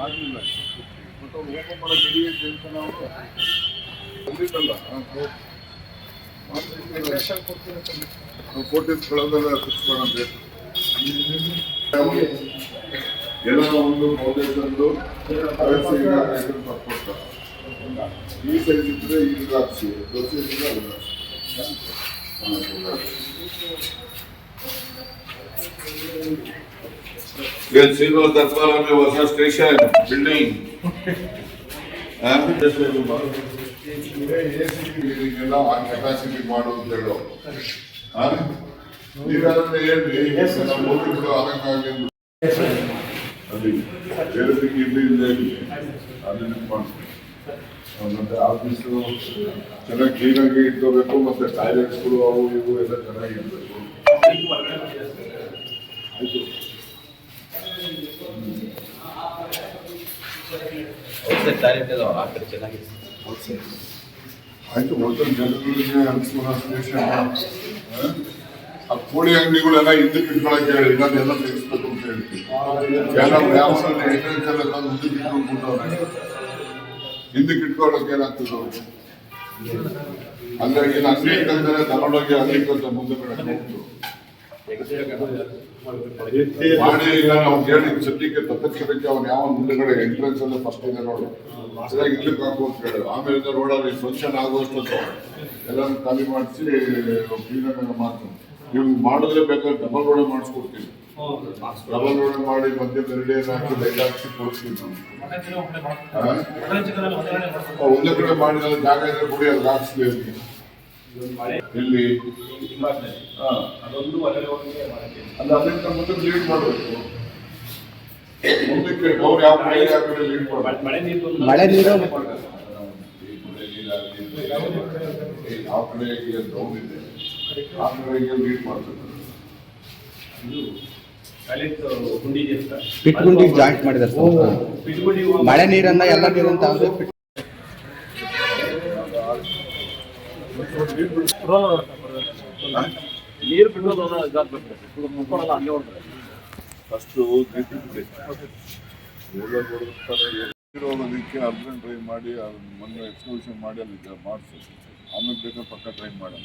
ಆಗಲಿಲ್ಲ ಮತ್ತು ಅವ್ರು ಓಪನ್ ಮಾಡೋಕ್ಕೆ ರೆಡಿ ಐತೆ ಅಂತ ನಾವು ಬಂದಿದ್ದಲ್ಲ ಕೋಟಿಸ್ಗಳನ್ನೆಲ್ಲ ಫಿಕ್ಸ್ ಮಾಡೋದು ಎಲ್ಲ ಒಂದು ಫೌಂಡೇಶನ್ದು ಕೊಡ್ತಾರೆ. ಈ ಸೈಜ್ ಇದ್ರೆ ಈ ದ್ರಾಕ್ಷಿ ದೋಸೆ ಇದ್ರೆ ಅದು ಶ್ರೀನಿವಾಸ ದರ್ಬಾರ್ ಹೊಸ ಸ್ಟೇಷನ್ ಬಿಲ್ಡಿಂಗ್ ಎಲ್ಲ ಕೆಪಾಸಿಟಿ ಮಾಡು ಅಂತ ಹೇಳು. ಈಗಾಗಲೇ ಹೇಳಿ ನಮ್ಮ ಆಗಕ್ಕಾಗಿ ಅಲ್ಲಿ ಬೇರೆದಕ್ಕೆ ಇಲ್ಲೇ ಅದನ್ನ ಮಾಡ್ತೀವಿ. ಮತ್ತೆ ಆಫೀಸು ಚೆನ್ನಾಗಿ ಕ್ಲೀನಾಗಿ ಇಟ್ಕೋಬೇಕು, ಮತ್ತೆ ಟಾಯ್ಲೆಟ್ಸ್ಗಳು ಅವು ಇವು ಎಲ್ಲ ಚೆನ್ನಾಗಿ ಇರಬೇಕು. ಆಯ್ತು ಆಯ್ತು ಮೊದಲು ಜನಗಳಿಗೆ ಅನುಕೂಲ ಸ್ಟೇಷನ್ ಆ ಕೋಳಿ ಅಂಗಡಿಗಳೆಲ್ಲ ಹಿಂದಕ್ಕೆ ಇಟ್ಕೊಳಕ್ಕೆ ಹೇಳಿ, ಇನ್ನೊಂದೆಲ್ಲ ತೆಗಿಸ್ಬೇಕು ಅಂತ ಹೇಳ್ತೀವಿ. ಎಲ್ಲ ವ್ಯಾಪಾರ ಎಂಟ್ರೆನ್ಸ್ ಎಲ್ಲ ತಂದು ಮುಂದಕ್ಕೆ ಇಟ್ಕೊಂಡ್ಬಿಟ್ಟವ್ರೆ, ಹಿಂದಕ್ಕೆ ಇಟ್ಕೊಳ್ಳೋಕೆ ಏನಾಗ್ತದೆ ಹಂಗಾಗಿ ಅಂಗಡಿ ಇಟ್ಟಂದ್ರೆ ತಗೊಂಡೋಗಿ ಅಂಗಡಿ ಅಂತ ಮುಂದೆ ಮಾಡಿ ಈಗ ನಾವು ಹೇಳಿ ಸದ್ಯಕ್ಕೆ ತಪ್ಪಿಸಬೇಕು. ಅವ್ನು ಯಾವ ಮುಂದೆಗಡೆ ಎಂಟ್ರೆನ್ಸ್ ಅಲ್ಲೇ ಫಸ್ಟ್ ಇದೆ ನೋಡಿ, ಸರಿಯಾಗಿ ಇಲ್ಲಿಗೆ ಹಾಕು ಅಂತ ಹೇಳಿ. ಆಮೇಲೆ ರೋಡಲ್ಲಿ ಫಂಕ್ಷನ್ ಆಗುವಷ್ಟು ಎಲ್ಲಾನು ಖಾಲಿ ಮಾಡಿಸಿ ಕ್ಲೀನಾಗಿ ಮಾಡ್ತೀನಿ. ನೀವು ಮಾಡಿದ್ರೆ ಬೇಕಾದ್ರೆ ಡಬಲ್ ರೋಡ್ ಮಾಡಿಸ್ಕೊಡ್ತೀವಿ. ಡಬಲ್ ರೋಡ್ ಮಾಡಿ ಮಧ್ಯೆ ಮೆರಡಿಯನ್ನು ಹಾಕಿ ಲೈಟ್ ಹಾಕಿ ಕೊಡ್ತೀವಿ. ಒಂದೇ ಕಡೆ ಮಾಡಿದ್ರೆ ಜಾಗ ಇದ್ರೆ ಕೊಡಿ, ಅದು ಹಾಕ್ಸ್ಲಿ ಇಲ್ಲಿ ಅಲ್ಲ ಅದರಿಂದ ಮುಂದೆ ಲೀಡ್ ಮಾಡಬೇಕು. ಮುಂದಕ್ಕೆ ಅವ್ರು ಯಾವ ಕಡೆ ಯಾವ ಕಡೆ ಲೀಡ್ ಮಾಡಬೇಕು. ಮಳೆ ನೀರು ಯಾವ ಕಡೆ ಡೌನ್ ಇದೆ ಆ ಕಡೆಗೆ ಲೀಡ್ ಮಾಡಬೇಕು. ಪಿಟ್ಗುಂಡಿಗೆ ಜಾಯಿಂಟ್ ಮಾಡಿದ್ದಾರೆ ಮಳೆ ನೀರನ್ನ ಎಲ್ಲ ನೀರಂತ ನೀರು ಬಿಡೋದು ಫಸ್ಟು ಇರೋದಕ್ಕೆ ಅರ್ಜೆಂಟ್ ಟ್ರೈ ಮಾಡಿ ಮೊನ್ನೆ ಎಕ್ಸ್ಕ್ಲೂಷನ್ ಮಾಡಿ ಅಲ್ಲಿ ಮಾಡಿಸಿ, ಆಮೇಲೆ ಬೇಕಾದ್ರೆ ಪಕ್ಕ ಟ್ರೈ ಮಾಡೋಣ.